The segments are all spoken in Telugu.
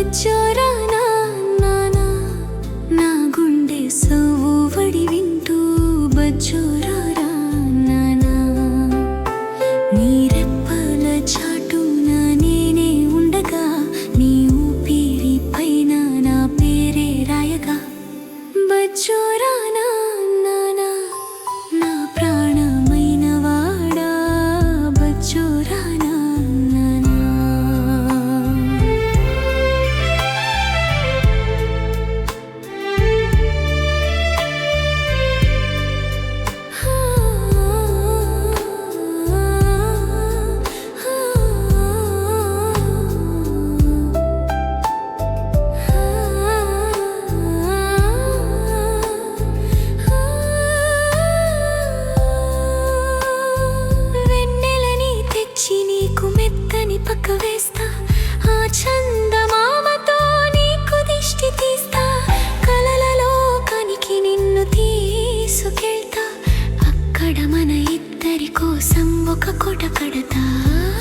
బచ్చోరా నానా నా గుండె సవ్వడి వింటూ బచ్చోరా నానా నీ రెప్పల చాటున నేనే ఉండగా నీ ఊపిరి పైన నా పేరే రాయగా బచ్చోరా నానా నా ప్రాణమైన వాడా బచ్చోరా పక్క వేస్తా ఆ చందమామతో నీకు దిష్టి తీస్తా కలలలో కానికి నిన్ను తీసుకెళ్తా అక్కడ మన ఇద్దరి కోసం ఒక కోట కడతా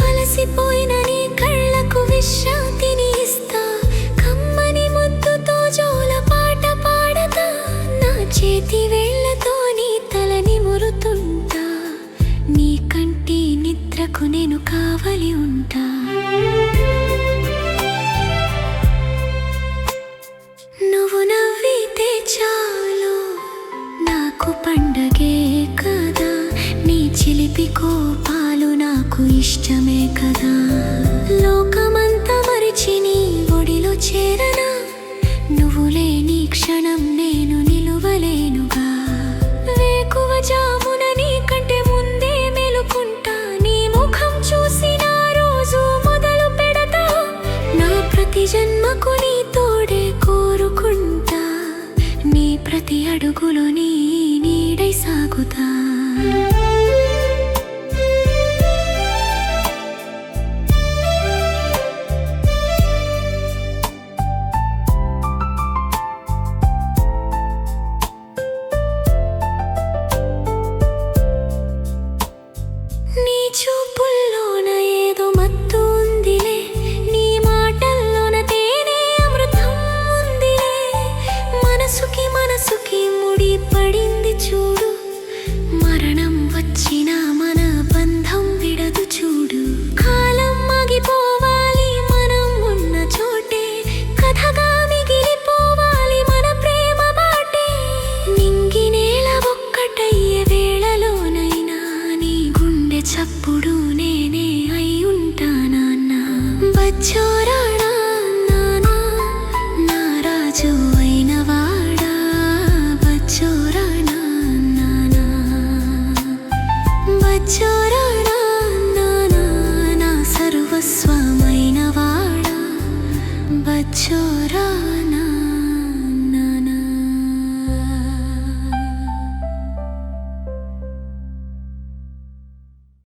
అలసిపోయిన నీ కళ్ళకు విశ్రాంతిని ఇస్తా కమ్మని ముద్దుతో జోల పాట పాడతా నా చేతి వేళ్లతో నీ తలని మురుతుంటా నీ కంటి నిద్రకు నేను కావలి ఉంటా నువ్వు నవ్వితే చాలు నాకు పండగే కదా నీ చిలిపి కోపాలు నాకు ఇష్టమే కదా లోకమంతా మరిచి నీ ఒడిలో చేరనా నువ్వు లేని క్షణం నేను నిలువలేనుగా వేకువ జామున నీ కంటే ముందే మెలుకుంటా నీ ముఖం చూసి నా రోజు మొదలు పెడతా నా ప్రతి జన్మకు నీ తోడే కోరుకుంటా నీ ప్రతి అడుగులో నీ నీడై సాగుతా నీ చూపుల్లోన ఏదో మత్తు ఉందిలే నీ మాటల్లోన తేనె అమృతం ఉందిలే మనసుకి ముడి పడింది చూడు మరణం వచ్చినా మన బంధం విడదు చూడు కాలం ఆగిపోవాలి మనం ఉన్న చోటే కథగా మిగిలిపోవాలి మన ప్రేమ బాటే నింగి నేల ఒక్కటయ్యే వేళలోనైనా నీ గుండె చప్పుడు నేనే అయి ఉంటానన్నా బచ్చోరా నానా నా రాజు అయిన వాడా బచ్చోరా నానా బచ్చోరా నానా నా సర్వస్వమైన వాడా బచ్చోరా